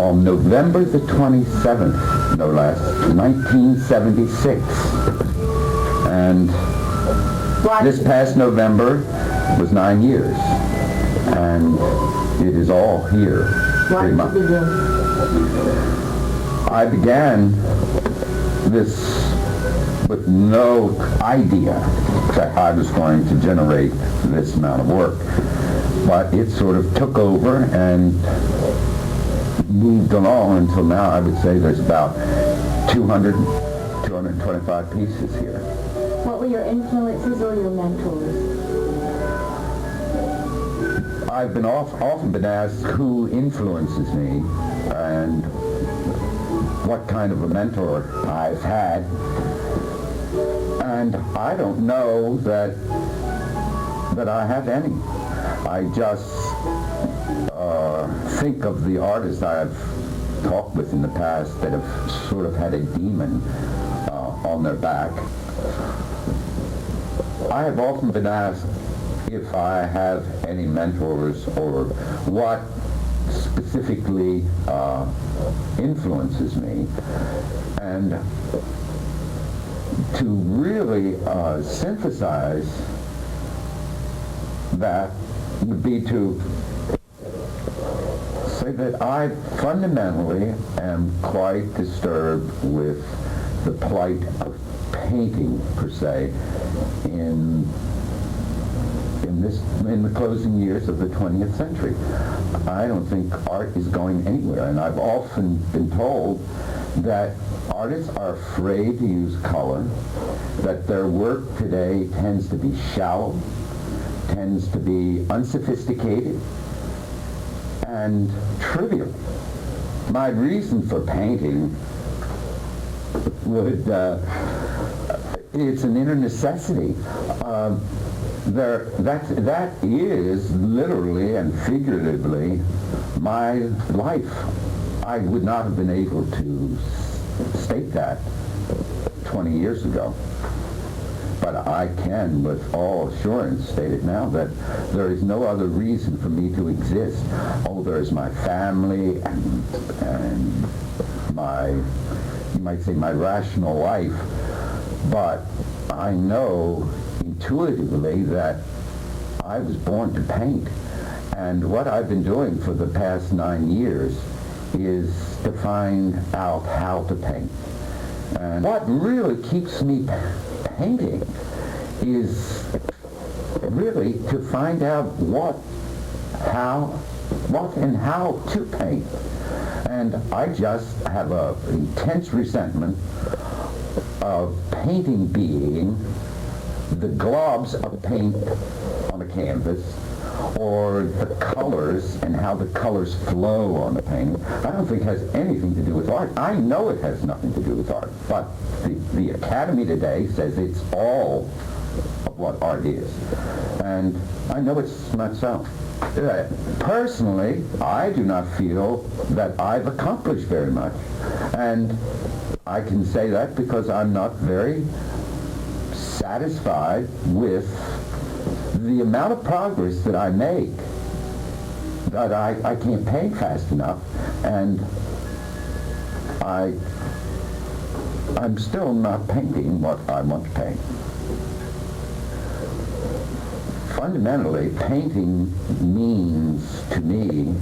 on November the 27th, no less, 1976. And this past November was 9 years. And it is all here. What did you do? I began this with no idea that I was going to generate this amount of work. But it sort of took over and moved along until now. I would say there's about 225 pieces here. What were your influences or your mentors? I've been often been asked who influences me and what kind of a mentor I've had. And I don't know that I have any. I just think of the artists I've talked with in the past that have sort of had a demon on their back. I have often been asked if I have any mentors or what specifically influences me. And to really synthesize that would be to say that I fundamentally am quite disturbed with the plight of painting, per se, in the closing years of the 20th century. I don't think art is going anywhere, and I've often been told that artists are afraid to use color, that their work today tends to be shallow, tends to be unsophisticated, and trivial. My reason for painting would, it's an inner necessity. That is literally and figuratively my life. I would not have been able to state that 20 years ago. But I can, with all assurance, state it now that there is no other reason for me to exist. Oh, there's my family and my, you might say, my rational life. But I know intuitively that I was born to paint. And what I've been doing for the past 9 years is to find out how to paint. And what really keeps me painting is really to find out what and how to paint. And I just have an intense resentment of painting being the globs of paint on a canvas, or the colors and how the colors flow on the painting. I don't think it has anything to do with art. I know it has nothing to do with art, but the Academy today says it's all of what art is. And I know it's not so. Personally, I do not feel that I've accomplished very much. And I can say that because I'm not very satisfied with the amount of progress that I make. That I can't paint fast enough, and I'm still not painting what I want to paint. Fundamentally, painting means to me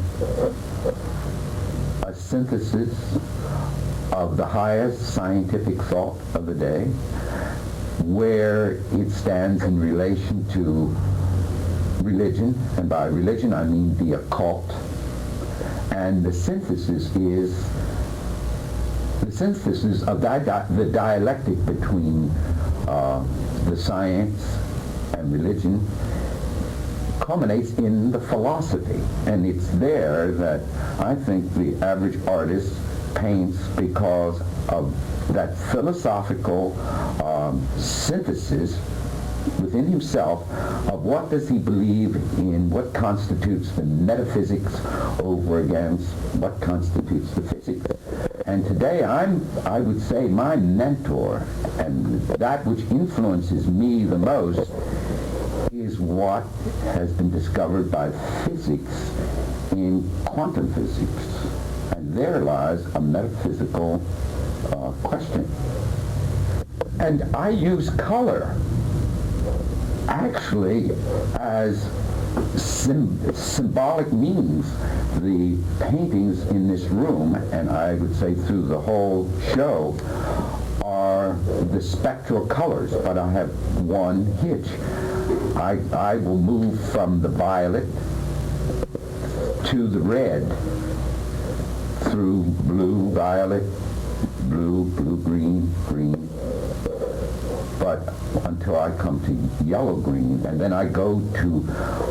a synthesis of the highest scientific thought of the day, where it stands in relation to religion, and by religion I mean the occult, and the synthesis of the dialectic between the science and religion culminates in the philosophy, and it's there that I think the average artist paints because of that philosophical synthesis within himself of what does he believe in, what constitutes the metaphysics over against what constitutes the physics. And today I would say my mentor and that which influences me the most is what has been discovered by physics in quantum physics. And there lies a metaphysical question. And I use color actually as symbolic means. The paintings in this room, and I would say through the whole show, are the spectral colors, but I have one hitch. I will move from the violet to the red through blue, violet, blue, blue-green, green, but until I come to yellow-green, and then I go to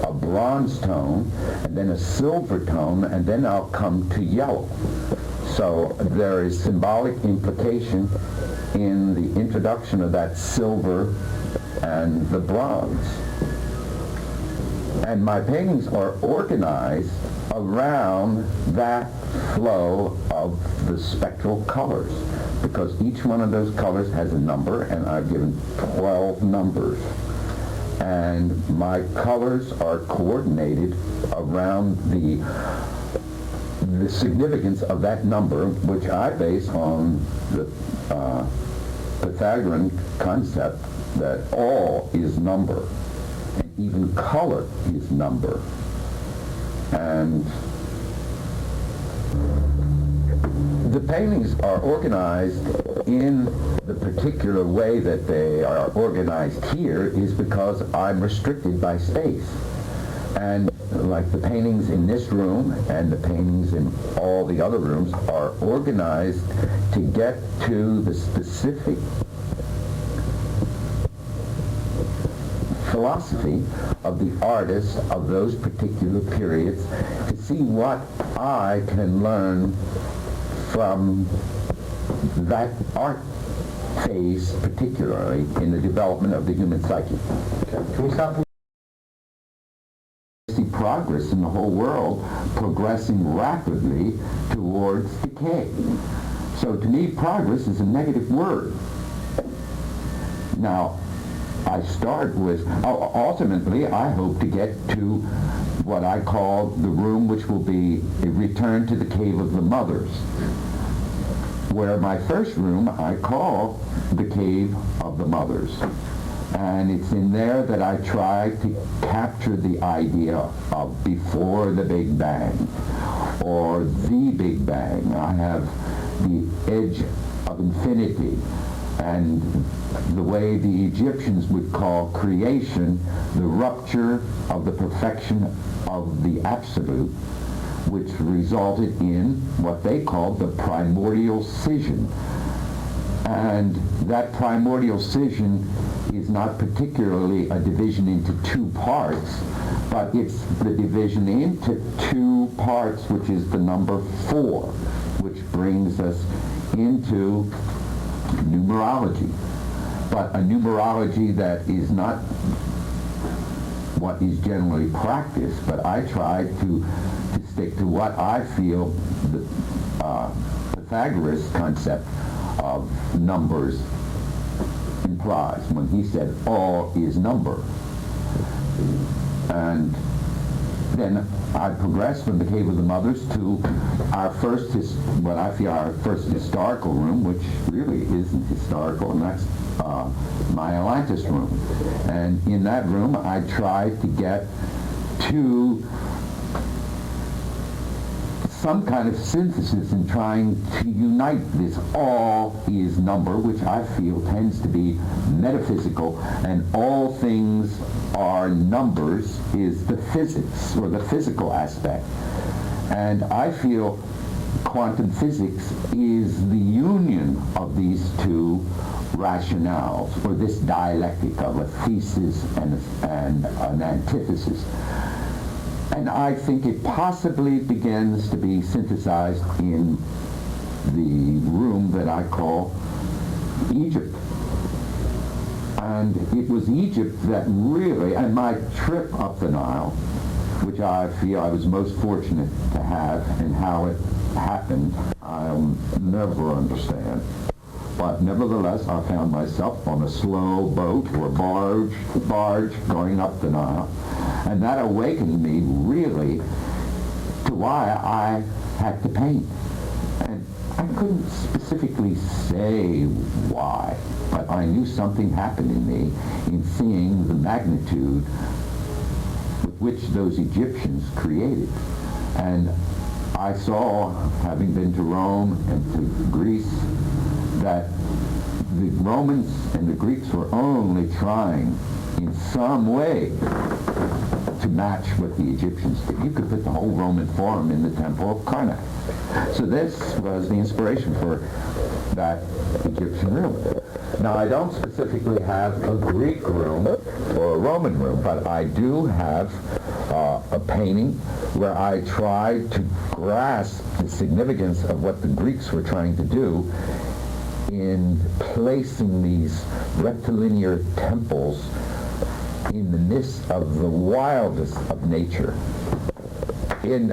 a bronze tone, and then a silver tone, and then I'll come to yellow. So there is symbolic implication in the introduction of that silver and the bronze. And my paintings are organized around that flow of the spectral colors, because each one of those colors has a number, and I've given 12 numbers. And my colors are coordinated around the significance of that number, which I base on the Pythagorean concept that all is number, and even color is number. And the paintings are organized in the particular way that they are organized here is because I'm restricted by space. And like the paintings in this room and the paintings in all the other rooms are organized to get to the specific philosophy of the artist of those particular periods, to see what I can learn from that art phase, particularly in the development of the human psyche. Okay. Can we stop? See progress in the whole world progressing rapidly towards decay. So to me, progress is a negative word. Now, I start with, ultimately, I hope to get to what I call the room which will be a return to the cave of the mothers, where my first room I call the cave of the mothers. And it's in there that I try to capture the idea of before the Big Bang, or the Big Bang. I have the edge of infinity, and the way the Egyptians would call creation, the rupture of the perfection of the absolute, which resulted in what they called the primordial scission. And that primordial scission is not particularly a division into two parts, but it's the division into two parts, which is the number 4, which brings us into numerology. But a numerology that is not what is generally practiced, but I try to stick to what I feel the Pythagoras concept of numbers implies when he said all is number. And then I progressed from the Cave of the Mothers to our first, what I feel our first historical room, which really isn't historical, and that's my Atlantis room. And in that room, I tried to get to some kind of synthesis in trying to unite this all is number, which I feel tends to be metaphysical, and all things are numbers is the physics or the physical aspect. And I feel quantum physics is the union of these two rationales, or this dialectic of a thesis and an antithesis. And I think it possibly begins to be synthesized in the room that I call Egypt. And it was Egypt that really, and my trip up the Nile, which I feel I was most fortunate to have, and how it happened, I'll never understand. But nevertheless, I found myself on a slow boat or barge going up the Nile. And that awakened me really to why I had to paint. I couldn't specifically say why, but I knew something happened in me in seeing the magnitude with which those Egyptians created. And I saw, having been to Rome and to Greece, that the Romans and the Greeks were only trying in some way to match what the Egyptians did. You could put the whole Roman Forum in the Temple of Karnak. So this was the inspiration for that Egyptian room. Now, I don't specifically have a Greek room or a Roman room, but I do have a painting where I tried to grasp the significance of what the Greeks were trying to do in placing these rectilinear temples in the midst of the wildest of nature. In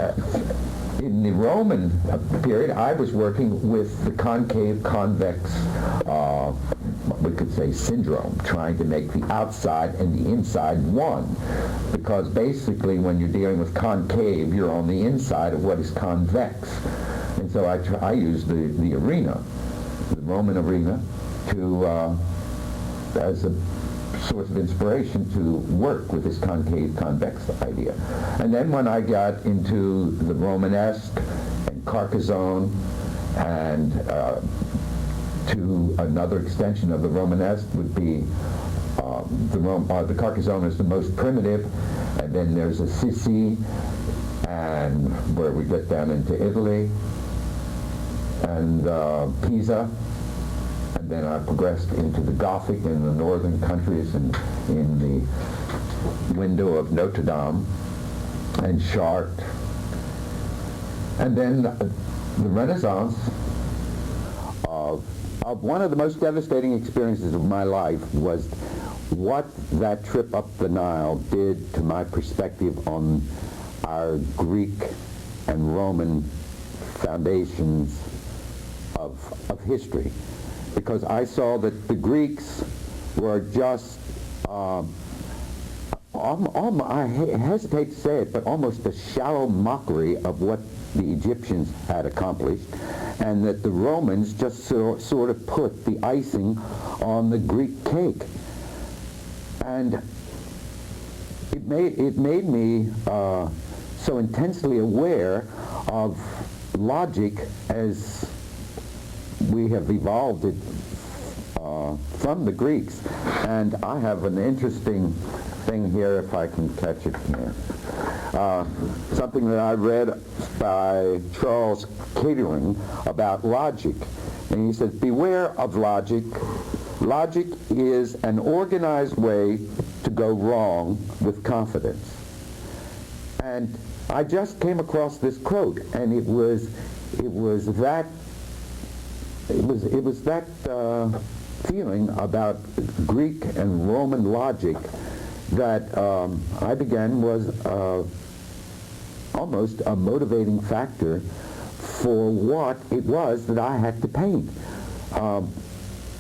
the Roman period, I was working with the concave convex, we could say syndrome, trying to make the outside and the inside one. Because basically when you're dealing with concave, you're on the inside of what is convex. And so I used the arena, the Roman arena, as a source of inspiration to work with this concave convex idea. And then when I got into the Romanesque and Carcassonne and to another extension of the Romanesque would be the Carcassonne is the most primitive, and then there's Assisi, and where we get down into Italy, and Pisa, and then I progressed into the Gothic in the northern countries and in the window of Notre Dame and Chartres. And then the Renaissance, one of the most devastating experiences of my life was what that trip up the Nile did to my perspective on our Greek and Roman foundations of history. Because I saw that the Greeks were just, I hesitate to say it, but almost a shallow mockery of what the Egyptians had accomplished, and that the Romans just sort of put the icing on the Greek cake. And it made me so intensely aware of logic as we have evolved it from the Greeks. And I have an interesting thing here, if I can catch it here. Something that I read by Charles Catering about logic. And he says, beware of logic. Logic is an organized way to go wrong with confidence. And I just came across this quote, and it was that feeling about Greek and Roman logic that I began was almost a motivating factor for what it was that I had to paint.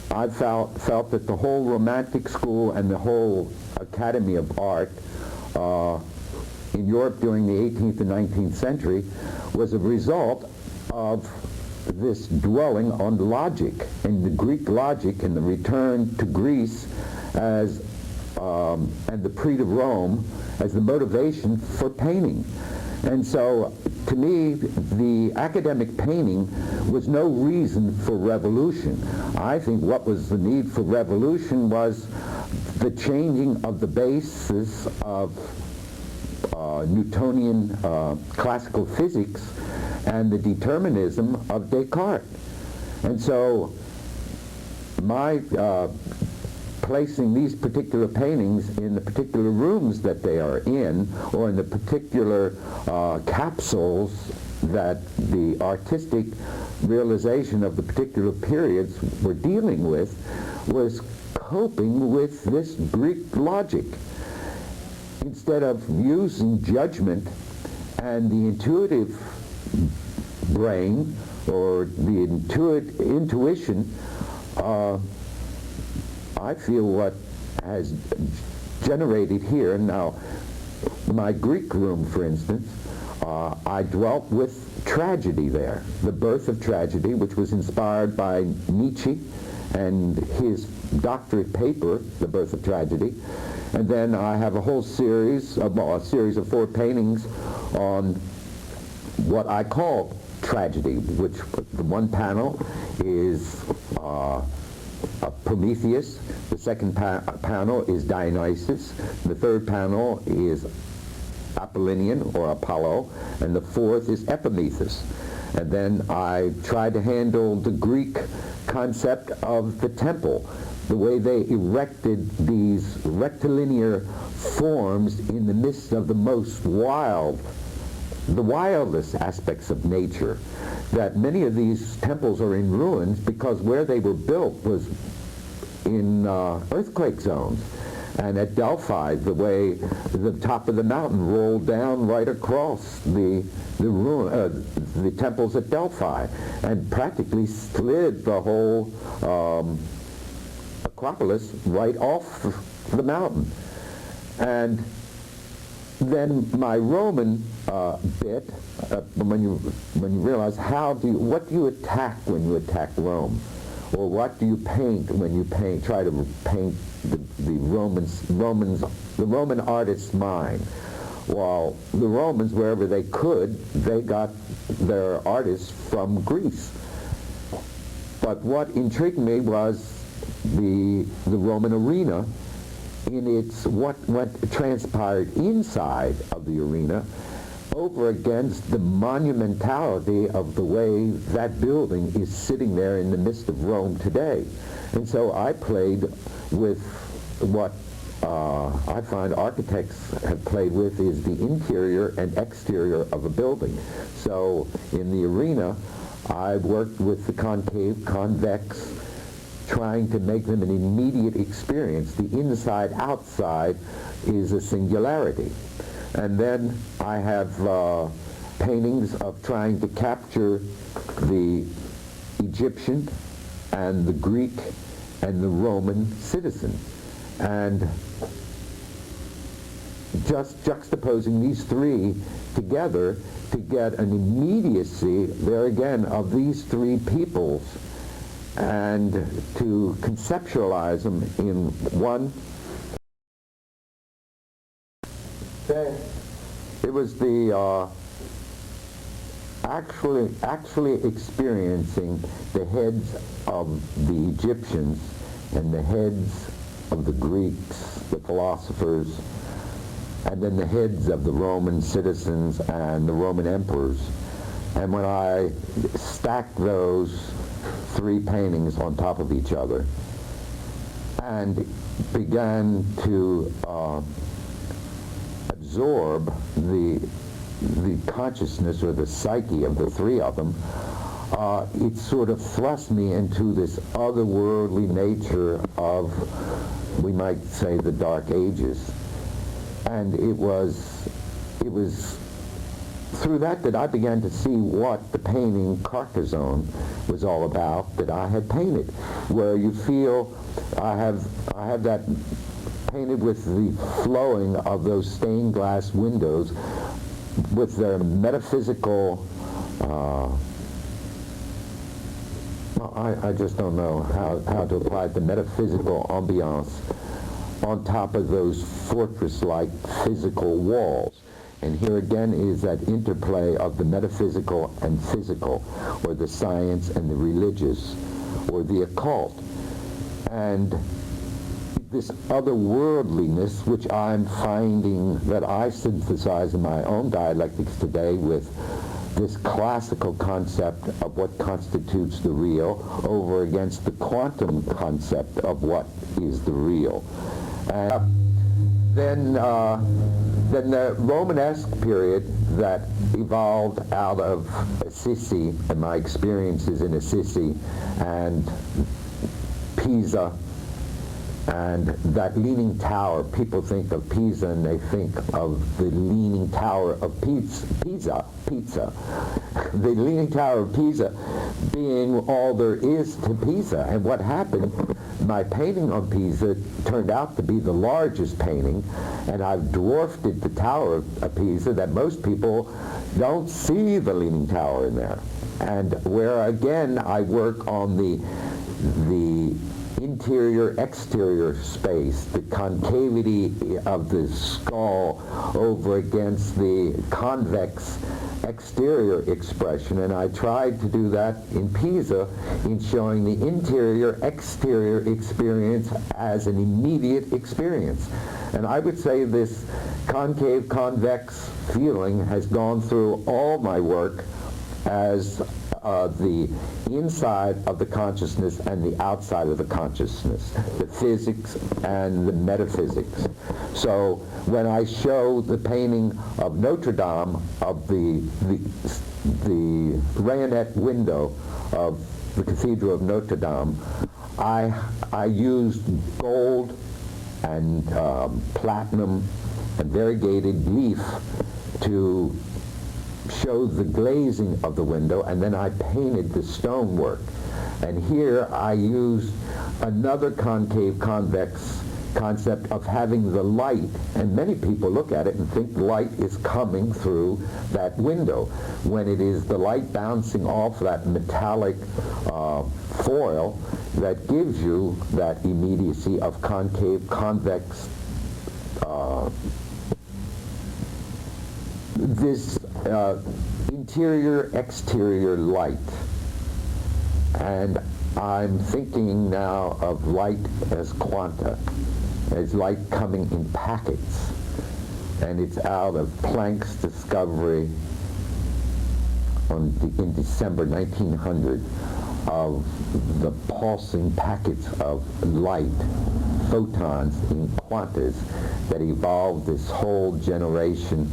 I felt that the whole Romantic school and the whole Academy of Art in Europe during the 18th and 19th century was a result of this dwelling on logic, and the Greek logic, and the return to Greece as and the Prix de Rome as the motivation for painting. And so, to me, the academic painting was no reason for revolution. I think what was the need for revolution was the changing of the basis of Newtonian classical physics and the determinism of Descartes. And so my placing these particular paintings in the particular rooms that they are in, or in the particular capsules that the artistic realization of the particular periods were dealing with, was coping with this Greek logic. Instead of using judgment and the intuitive brain or the intuition, I feel what has generated here. Now, my Greek room, for instance, I dwelt with tragedy there, the birth of tragedy, which was inspired by Nietzsche and his doctorate paper, The Birth of Tragedy. And then I have a whole series, a series of 4 paintings on what I call tragedy, which the one panel is Prometheus, the second panel is Dionysus, the third panel is Apollonian or Apollo, and the fourth is Epimetheus. And then I tried to handle the Greek concept of the temple, the way they erected these rectilinear forms in the midst of the wildest aspects of nature, that many of these temples are in ruins because where they were built was in earthquake zones. And at Delphi, the way the top of the mountain rolled down right across the temples at Delphi and practically slid the whole Acropolis right off the mountain. And then my Roman bit, when you realize what do you attack when you attack Rome, or what do you paint when you try to paint the Roman artist's mind? Well, the Romans, wherever they could, they got their artists from Greece. But what intrigued me was the Roman arena in its what transpired inside of the arena over against the monumentality of the way that building is sitting there in the midst of Rome today. And so I played with what I find architects have played with, is the interior and exterior of a building. So in the arena, I worked with the concave, convex, trying to make them an immediate experience. The inside-outside is a singularity. And then I have paintings of trying to capture the Egyptian and the Greek and the Roman citizen. And just juxtaposing these three together to get an immediacy, there again, of these three peoples, and to conceptualize them in one. It was the actually experiencing the heads of the Egyptians and the heads of the Greeks, the philosophers, and then the heads of the Roman citizens and the Roman emperors. And when I stacked those three paintings on top of each other and began to absorb the consciousness or the psyche of the three of them, it sort of thrust me into this otherworldly nature of, we might say, the Dark Ages. And it was through that I began to see what the painting Carcassonne was all about that I had painted, where you feel I have that painted with the flowing of those stained glass windows with their metaphysical, I just don't know how to apply it, the metaphysical ambiance on top of those fortress-like physical walls. And here again is that interplay of the metaphysical and physical, or the science and the religious, or the occult. And this otherworldliness, which I'm finding that I synthesize in my own dialectics today with this classical concept of what constitutes the real over against the quantum concept of what is the real. And then the Romanesque period that evolved out of Assisi and my experiences in Assisi and Pisa and that leaning tower. People think of Pisa and they think of the leaning tower of Pisa. The leaning tower of Pisa being all there is to Pisa. And what happened, my painting on Pisa turned out to be the largest painting, and I've dwarfed it, the Tower of Pisa, that most people don't see the Leaning Tower in there. And where, again, I work on the interior-exterior space, the concavity of the skull over against the convex exterior expression, and I tried to do that in Pisa in showing the interior-exterior experience as an immediate experience. And I would say this concave-convex feeling has gone through all my work as the inside of the consciousness and the outside of the consciousness, the physics and the metaphysics. So when I show the painting of Notre Dame, of the Rayonnette window of the Cathedral of Notre Dame, I used gold and platinum and variegated leaf to show the glazing of the window, and then I painted the stonework. And here I used another concave convex concept of having the light, and many people look at it and think light is coming through that window, when it is the light bouncing off that metallic foil that gives you that immediacy of concave convex this interior-exterior light. And I'm thinking now of light as quanta, as light coming in packets. And it's out of Planck's discovery in December 1900 of the pulsing packets of light, photons in quantas, that evolved this whole generation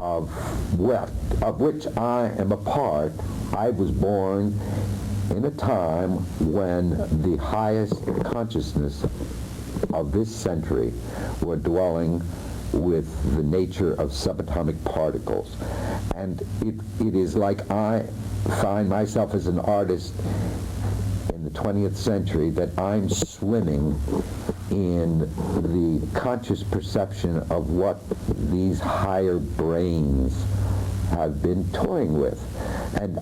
of which I am a part. I was born in a time when the highest consciousness of this century were dwelling with the nature of subatomic particles. And it is like I find myself as an artist in the 20th century, that I'm swimming in the conscious perception of what these higher brains have been toying with. And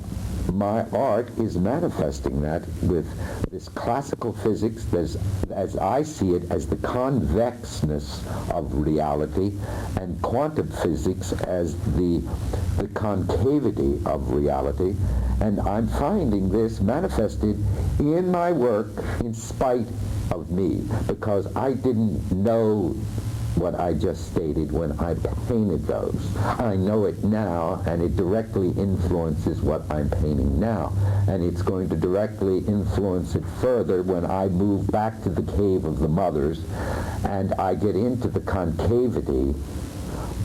my art is manifesting that with this classical physics, as I see it, as the convexness of reality, and quantum physics as the concavity of reality. And I'm finding this manifested in my work in spite of me, because I didn't know what I just stated when I painted those. I know it now, and it directly influences what I'm painting now. And it's going to directly influence it further when I move back to the cave of the mothers and I get into the concavity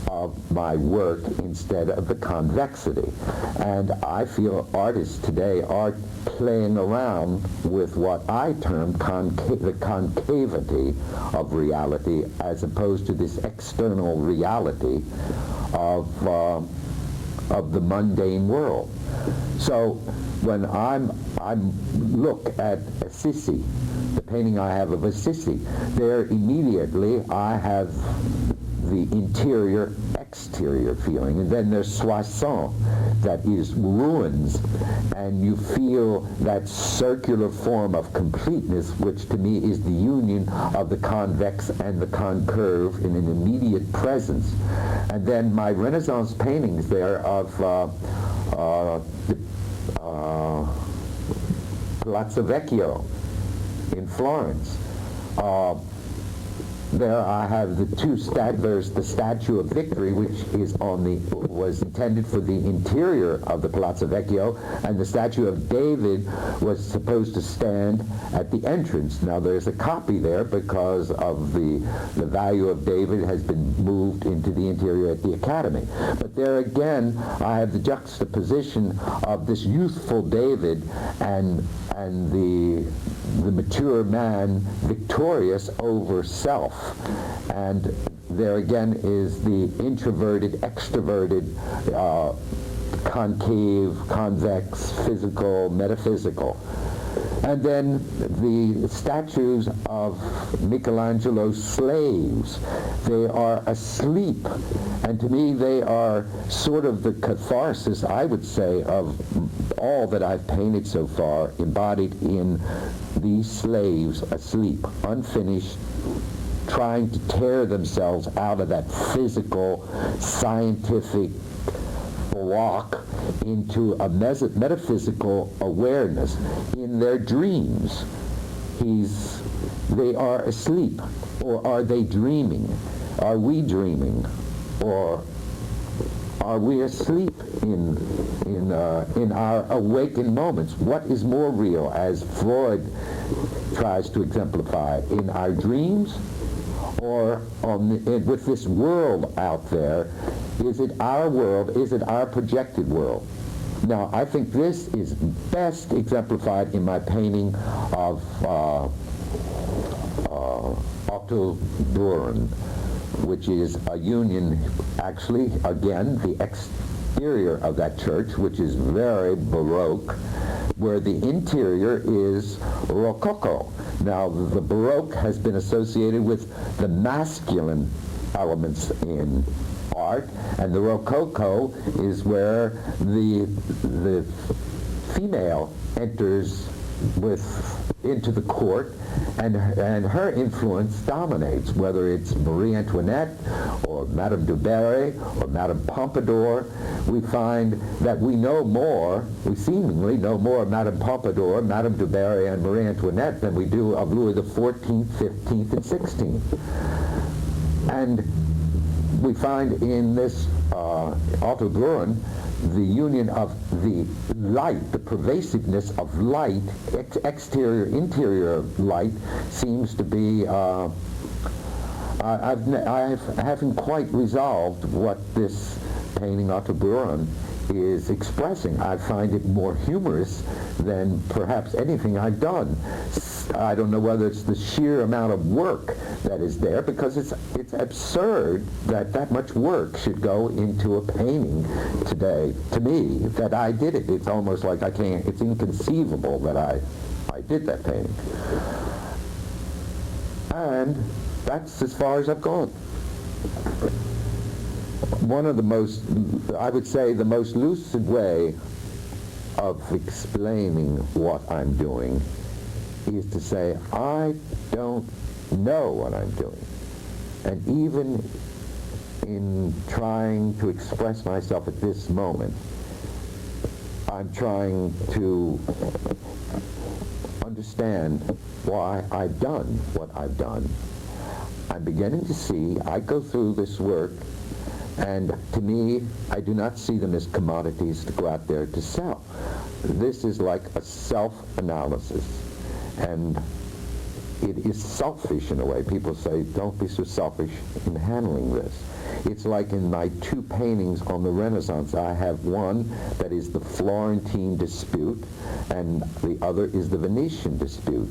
of my work instead of the convexity. And I feel artists today are playing around with what I term the concavity of reality, as opposed to this external reality of the mundane world. So when I look at Assisi, the painting I have of Assisi, there immediately I have the interior-exterior feeling. And then there's Soissons, that is ruins, and you feel that circular form of completeness, which to me is the union of the convex and the concave in an immediate presence. And then my Renaissance paintings there of Palazzo Vecchio in Florence. There I have the two there's the Statue of Victory, which is was intended for the interior of the Palazzo Vecchio, and the Statue of David was supposed to stand at the entrance. Now there's a copy there because of the value of David has been moved into the interior at the Academy. But there again, I have the juxtaposition of this youthful David and the mature man victorious over self. And there again is the introverted, extroverted, concave, convex, physical, metaphysical. And then the statues of Michelangelo's slaves, they are asleep. And to me, they are sort of the catharsis, I would say, of all that I've painted so far, embodied in these slaves asleep, unfinished, trying to tear themselves out of that physical, scientific block into a metaphysical awareness in their dreams. They are asleep, or are they dreaming? Are we dreaming, or are we asleep in our awakened moments? What is more real, as Freud tries to exemplify, in our dreams, or with this world out there? Is it our world? Is it our projected world? Now, I think this is best exemplified in my painting of Otto Duran, which is a union, actually, again, the exterior of that church, which is very Baroque, where the interior is Rococo. Now, the Baroque has been associated with the masculine elements in art, and the Rococo is where the female enters into the court, and her influence dominates, whether it's Marie Antoinette or Madame du Barry or Madame Pompadour. We find that we seemingly know more of Madame Pompadour, Madame du Barry, and Marie Antoinette than we do of Louis XIV, XV, and XVI. And we find in this Otto Duran the union of the light, the pervasiveness of light, exterior, interior light, seems to be, I haven't quite resolved what this painting, Otto Duran, is expressing. I find it more humorous than perhaps anything I've done. I don't know whether it's the sheer amount of work that is there, because it's absurd that much work should go into a painting today. To me, that I did it. It's almost like it's inconceivable that I did that painting. And that's as far as I've gone. One of the most, I would say, the most lucid way of explaining what I'm doing is to say, I don't know what I'm doing. And even in trying to express myself at this moment, I'm trying to understand why I've done what I've done. I'm beginning to see, I go through this work, and to me, I do not see them as commodities to go out there to sell. This is like a self-analysis. And it is selfish in a way. People say, don't be so selfish in handling this. It's like in my two paintings on the Renaissance. I have one that is the Florentine dispute, and the other is the Venetian dispute.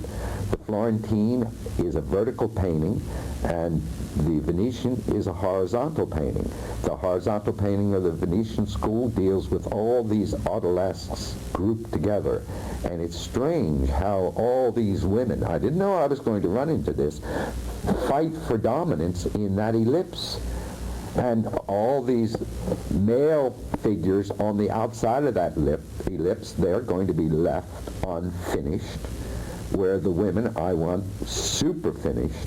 The Florentine is a vertical painting, and the Venetian is a horizontal painting. The horizontal painting of the Venetian school deals with all these odalisques grouped together. And it's strange how all these women, I didn't know I was going to run into this, fight for dominance in that ellipse. And all these male figures on the outside of that ellipse, they're going to be left unfinished, where the women I want super finished.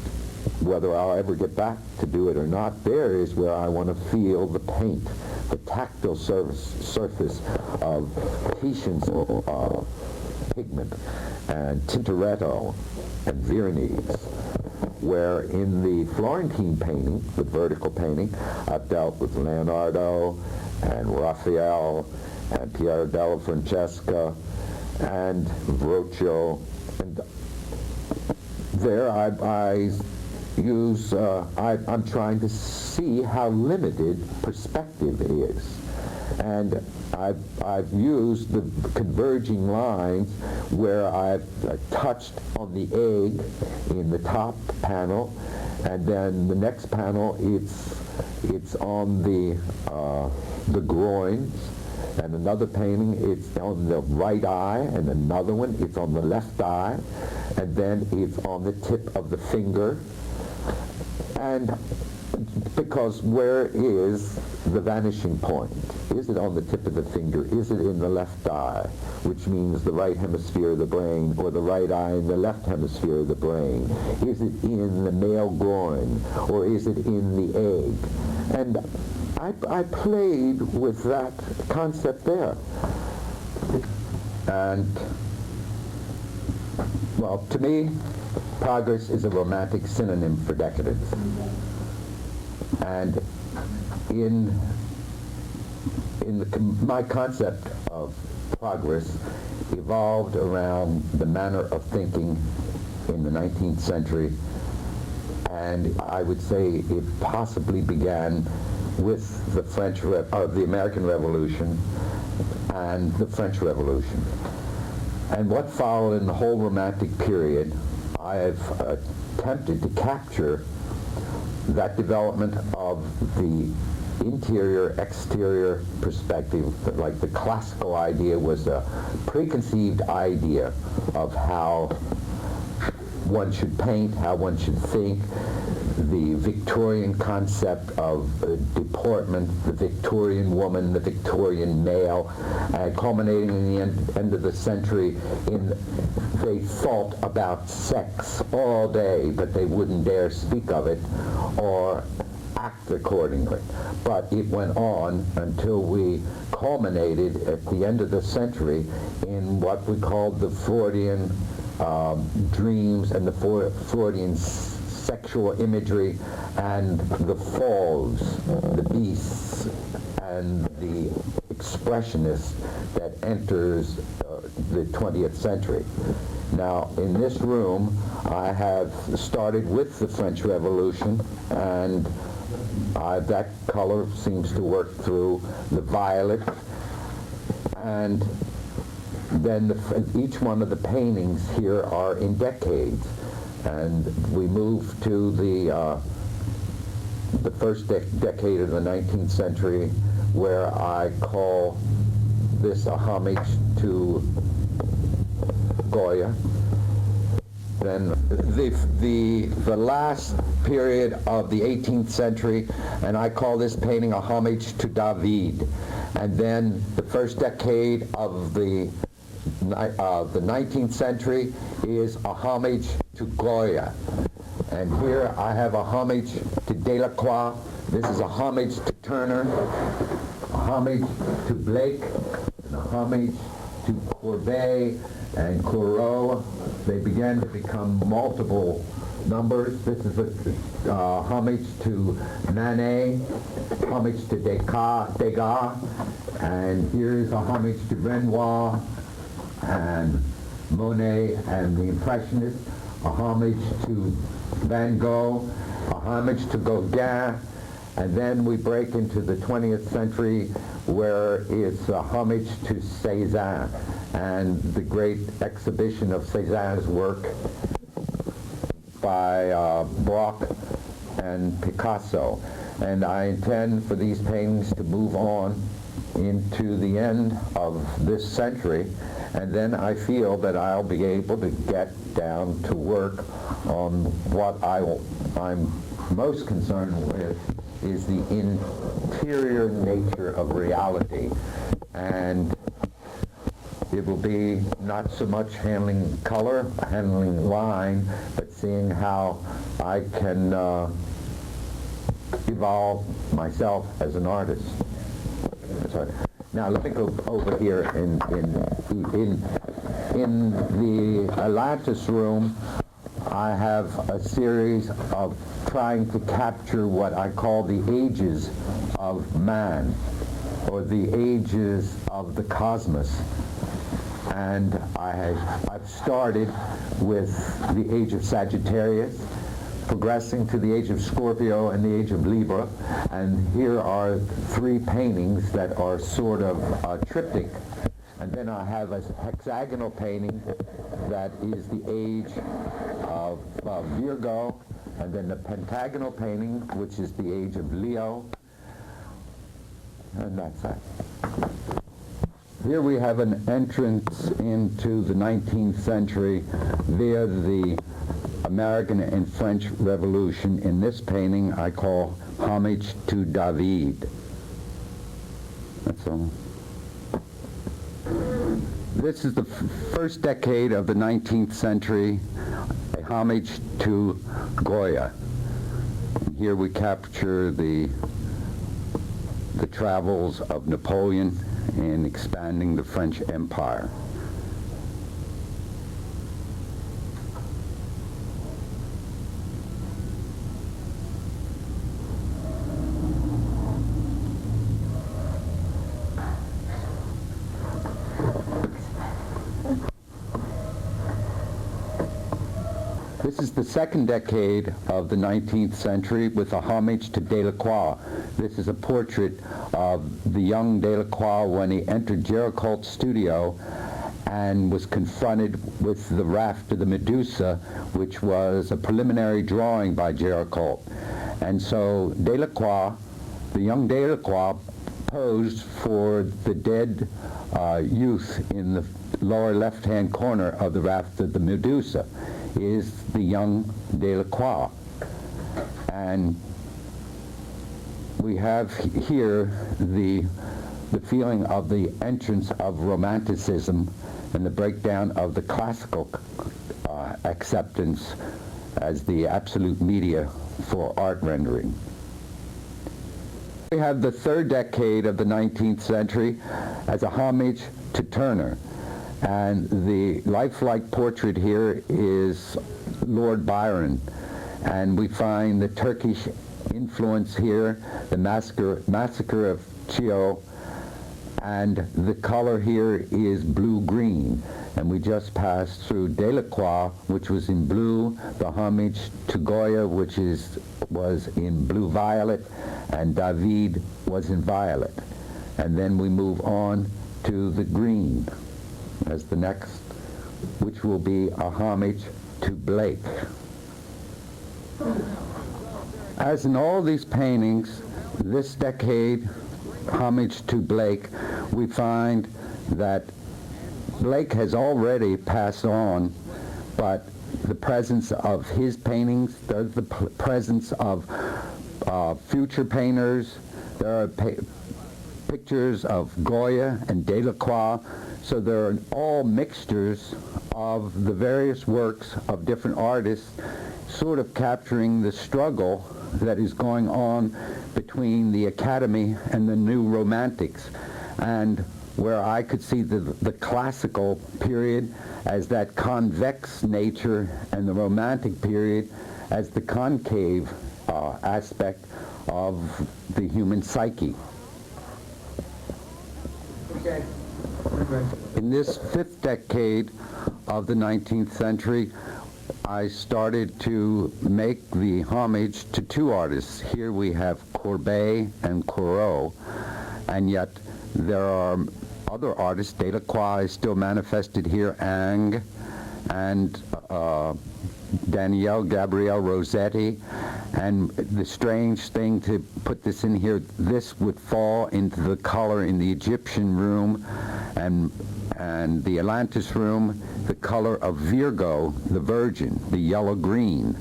Whether I'll ever get back to do it or not, there is where I want to feel the paint, the tactile surface of Titian's pigment and Tintoretto and Veronese. Where in the Florentine painting, the vertical painting, I've dealt with Leonardo and Raphael and Piero della Francesca and Verrocchio, and there I'm trying to see how limited perspective is. And I've used the converging lines where I've touched on the egg in the top panel, and then the next panel it's on the groins, And another painting, it's on the right eye, and another one, it's on the left eye, and then it's on the tip of the finger. And because where is the vanishing point? Is it on the tip of the finger? Is it in the left eye, which means the right hemisphere of the brain, or the right eye in the left hemisphere of the brain? Is it in the male groin, or is it in the egg? And I played with that concept there. And, well, to me, progress is a romantic synonym for decadence. And my concept of progress evolved around the manner of thinking in the 19th century, and I would say it possibly began with the American Revolution and the French Revolution. And what followed in the whole Romantic period, I have attempted to capture that development of the interior-exterior perspective. Like the classical idea was a preconceived idea of how one should paint, how one should think, the Victorian concept of deportment, the Victorian woman, the Victorian male, culminating in the end of the century in they thought about sex all day, but they wouldn't dare speak of it or act accordingly. But it went on until we culminated at the end of the century in what we called the Freudian dreams and the Freudian sexual imagery and the falls, the beasts, and the expressionist that enters the 20th century. Now, in this room, I have started with the French Revolution, and that color seems to work through the violet, and then each one of the paintings here are in decades. And we move to the first decade of the 19th century, where I call this a homage to Goya. Then the last period of the 18th century, and I call this painting a homage to David. And then the first decade of the 19th century is a homage to Goya. And here I have a homage to Delacroix. This is a homage to Turner, a homage to Blake, and a homage to Courbet and Corot. They began to become multiple numbers. This is a homage to Manet, homage to Degas, and here's a homage to Renoir and Monet and the Impressionists, a homage to Van Gogh, a homage to Gauguin, and then we break into the 20th century where it's a homage to Cézanne and the great exhibition of Cézanne's work by Braque and Picasso. And I intend for these paintings to move on into the end of this century, and then I feel that I'll be able to get down to work on what I'm most concerned with is the interior nature of reality. And it will be not so much handling color, handling line, but seeing how I can evolve myself as an artist. Sorry. Now let me go over here in the Atlantis room. I have a series of trying to capture what I call the ages of man, or the ages of the cosmos. And I've started with the age of Sagittarius, progressing to the age of Scorpio and the age of Libra. And here are three paintings that are sort of triptych. And then I have a hexagonal painting that is the age of Virgo, and then the pentagonal painting, which is the age of Leo. And that's that. Here we have an entrance into the 19th century via the American and French Revolution. In this painting I call Homage to David. That's all. This is the first decade of the 19th century, a homage to Goya. Here we capture the travels of Napoleon in expanding the French Empire. This is the second decade of the 19th century with a homage to Delacroix. This is a portrait of the young Delacroix when he entered Géricault's studio and was confronted with the raft of the Medusa, which was a preliminary drawing by Géricault. And so Delacroix, the young Delacroix, posed for the dead youth in the lower left-hand corner of the raft of the Medusa is the young Delacroix. And we have here the feeling of the entrance of Romanticism and the breakdown of the classical acceptance as the absolute media for art rendering. We have the third decade of the 19th century as a homage to Turner. And the lifelike portrait here is Lord Byron. And we find the Turkish influence here, the massacre of Chio, and the color here is blue-green. And we just passed through Delacroix, which was in blue, the homage to Goya, which was in blue-violet, and David was in violet. And then we move on to the green as the next, which will be a homage to Blake. As in all these paintings, this decade, homage to Blake, we find that Blake has already passed on, but the presence of his paintings, there's the presence of future painters, there are pictures of Goya and Delacroix, so there are all mixtures of the various works of different artists, sort of capturing the struggle that is going on between the Academy and the New Romantics, and where I could see the classical period as that convex nature and the Romantic period as the concave aspect of the human psyche. Okay. In this fifth decade of the 19th century, I started to make the homage to two artists. Here we have Courbet and Corot, and yet there are other artists. Delacroix is still manifested here, Ingres, and Daniel Gabriel Rossetti. And the strange thing to put this in here, this would fall into the color in the Egyptian room and the Atlantis room, the color of Virgo, the Virgin, the yellow-green.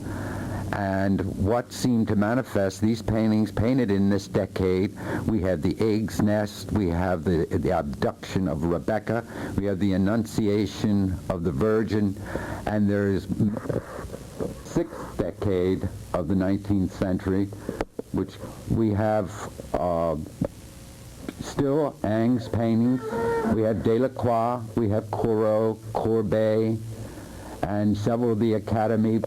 And what seemed to manifest, these paintings painted in this decade, we have the egg's nest, we have the abduction of Rebecca, we have the Annunciation of the Virgin, and there is sixth decade of the 19th century, which we have still Ingres paintings, we have Delacroix, we have Corot, Courbet, and several of the Academy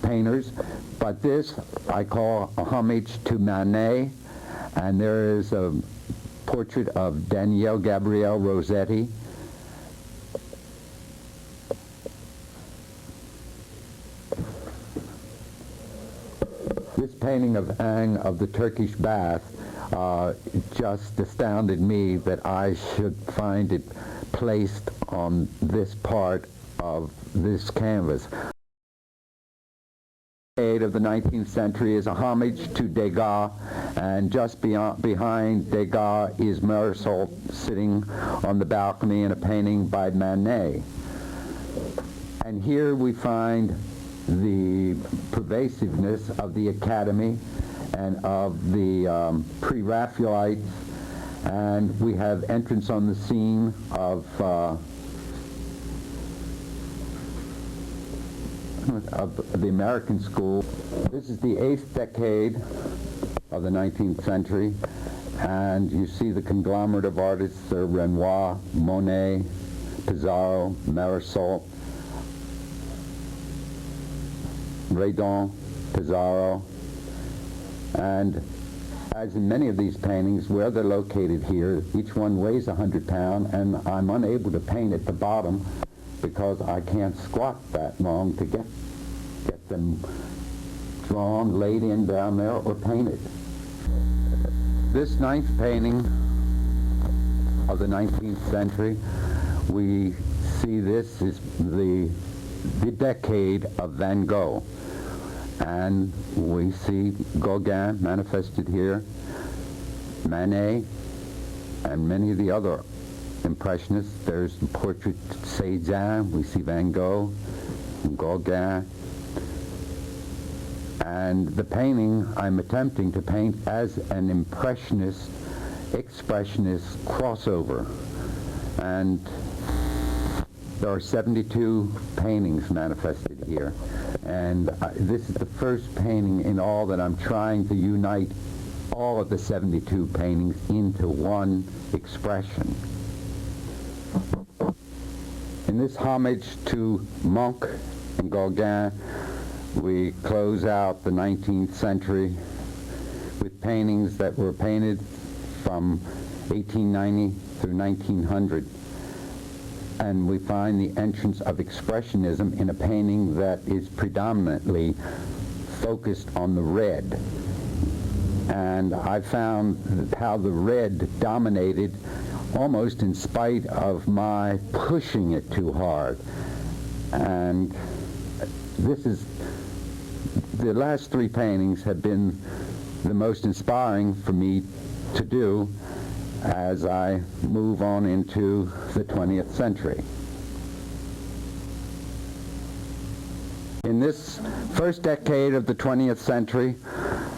painters, but this I call a homage to Manet, and there is a portrait of Daniel Gabriel Rossetti. This painting of Ingres of the Turkish bath just astounded me that I should find it placed on this part of this canvas. of the 19th century is a homage to Degas, and just behind Degas is Marisol sitting on the balcony in a painting by Manet. And here we find the pervasiveness of the Academy and of the pre-Raphaelites, and we have entrance on the scene of the American school. This is the 8th decade of the 19th century, and you see the conglomerate of artists, Renoir, Monet, Pissarro, Marisol, Redon, Pissarro, and as in many of these paintings, where they're located here, each one weighs 100 pounds, and I'm unable to paint at the bottom because I can't squat that long to get them drawn, laid in down there, or painted. This 9th painting of the 19th century, we see this is the decade of Van Gogh. And we see Gauguin manifested here, Manet, and many of the other Impressionists. There's the portrait Cézanne, we see Van Gogh, Gauguin, and the painting I'm attempting to paint as an Impressionist, Expressionist crossover. And there are 72 paintings manifested here, and this is the first painting in all that I'm trying to unite all of the 72 paintings into one expression. In this homage to Munch and Gauguin, we close out the 19th century with paintings that were painted from 1890 through 1900. And we find the entrance of Expressionism in a painting that is predominantly focused on the red. And I found how the red dominated almost in spite of my pushing it too hard. And the last 3 paintings have been the most inspiring for me to do as I move on into the 20th century. In this first decade of the 20th century,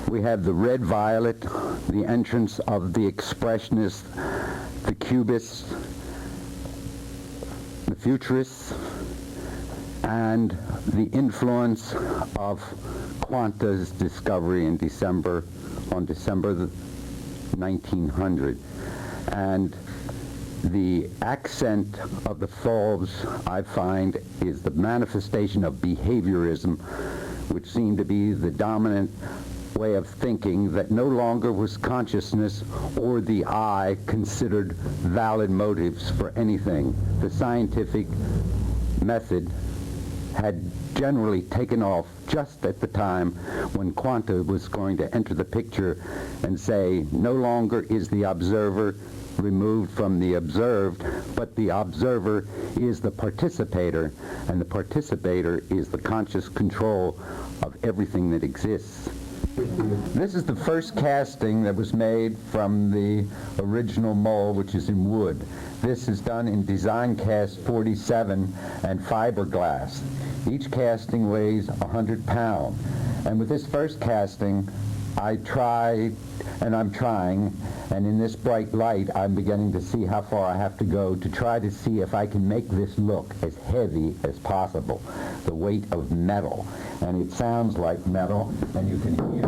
we have the red violet, the entrance of the Expressionists, the Cubists, the Futurists, and the influence of Quanta's discovery on December 1900. And the accent of the Fauves, I find, is the manifestation of behaviorism, which seemed to be the dominant way of thinking that no longer was consciousness or the I considered valid motives for anything. The scientific method had generally taken off just at the time when Quanta was going to enter the picture and say, no longer is the observer removed from the observed, but the observer is the participator, and the participator is the conscious control of everything that exists. This is the first casting that was made from the original mold, which is in wood. This is done in Design Cast 47 and fiberglass. Each casting weighs 100 pounds. And with this first casting, I tried, and I'm trying, and in this bright light, I'm beginning to see how far I have to go to try to see if I can make this look as heavy as possible, the weight of metal. And it sounds like metal, and you can hear